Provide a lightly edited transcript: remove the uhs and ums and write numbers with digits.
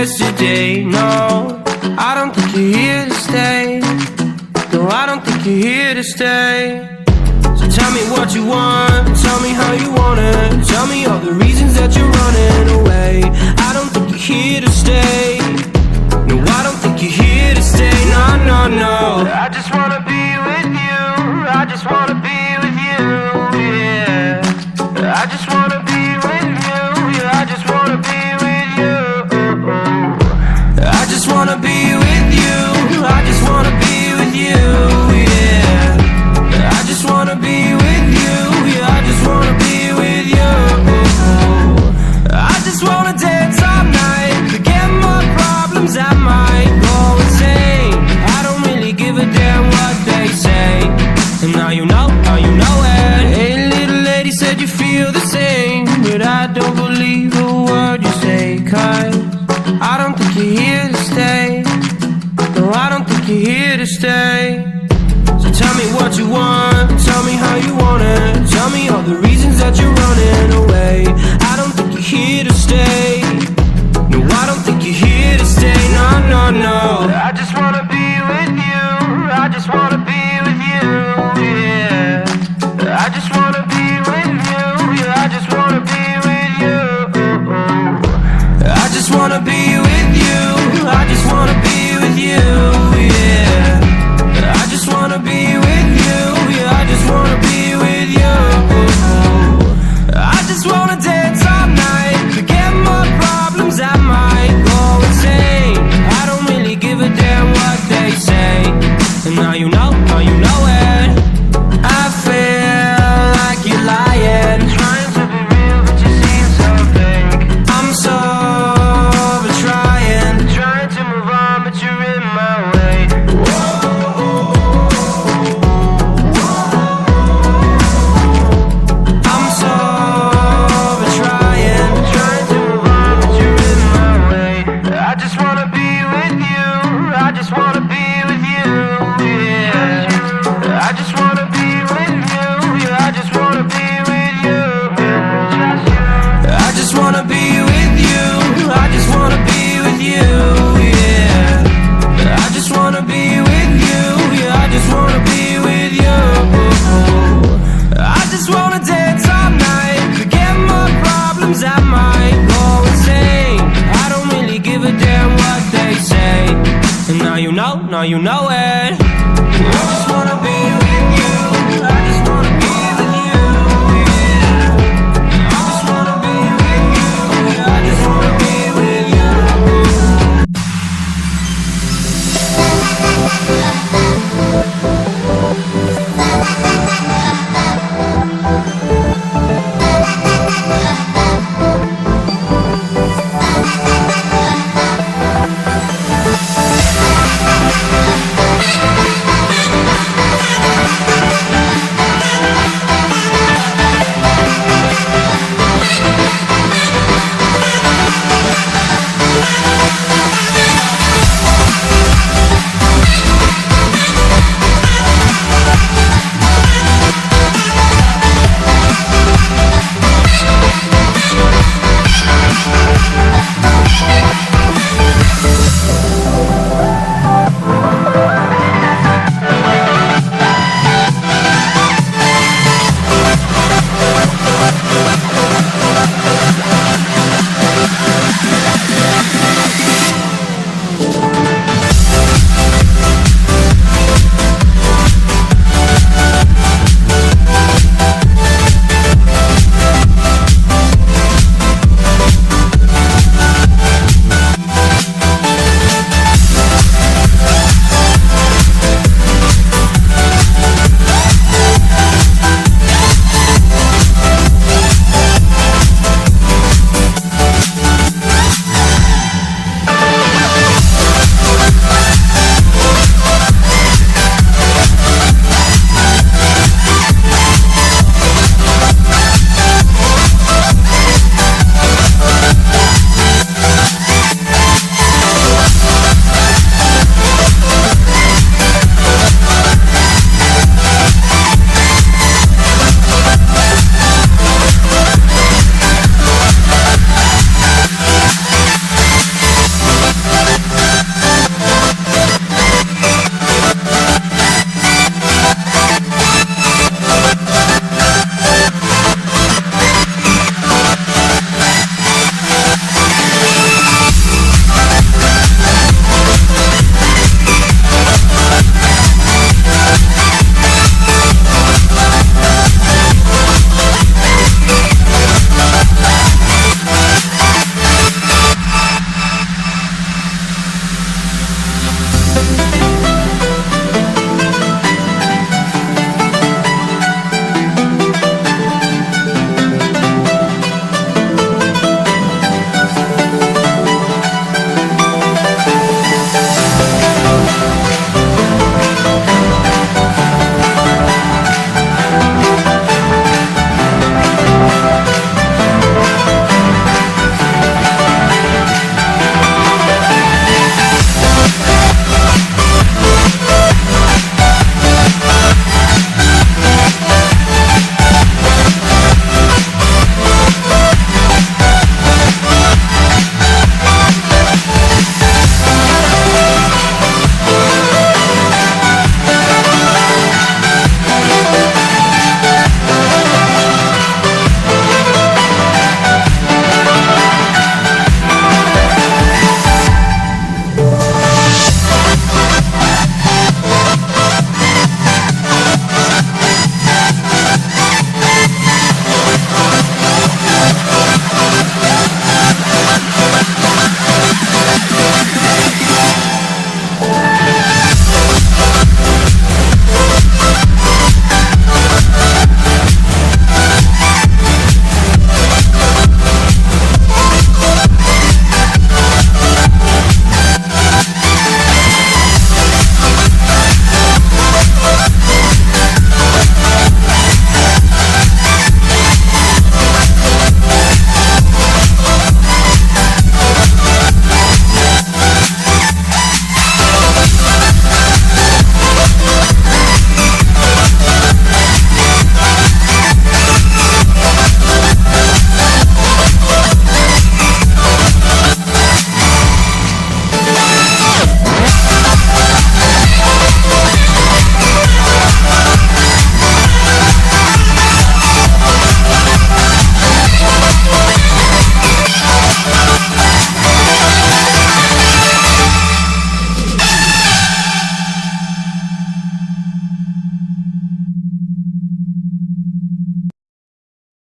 yesterday. No, I don't think you're here to stay. No, I don't think you're here to stay. So tell me what you want, tell me how you want it. Tell me all the reasons that you're running away. I don't think you're here to stay. No, I don't think you're here to stay. No, no, no. I just wanna be with you. I just wanna be with you, yeah. I just wanna be with you. Yeah, I just wanna be with you. I just wanna be with you. I just wanna be with you, yeah. I just wanna be with you. Yeah, I just wanna be with you. I just wanna dance all night, forget my problems, I might go insane. I don't really give a damn what they say. And now you know it. Hey, little lady said you feel the same, but I don't believe a word you say. 'Cause I don't think you're here to stay. No, I don't think you're here to stay. So tell me what you want, tell me how you want it. Tell me all the reasons that you're running away. I don't think you're here to stay. No, I don't think you're here to stay. No, no, no. I just wanna be with you. I just wanna be with you, yeah. I just wanna be with you. Yeah, I just wanna be with you. I just wanna be with you. I just wanna be with you, yeah. I just wanna be with you. Yeah, I just wanna be with you. I just wanna dance all night, forget my problems, I might go insane. I don't really give a damn what they say. And now you know it. I feel like you're lying, trying to be real, but you seem so fake. I'm so trying to move on, but you're in my way. I'm so trying to move on, but you're in my way. I just wanna be with you. I just wanna be with you, yeah. I just wanna be with you. Yeah, I just wanna be with you. I just wanna be with you. I just wanna be with you, yeah. I just wanna be with you. Yeah, I just wanna be with you. I just wanna dance all night, forget my problems, I might go insane. I don't really give a damn what they say. And now you know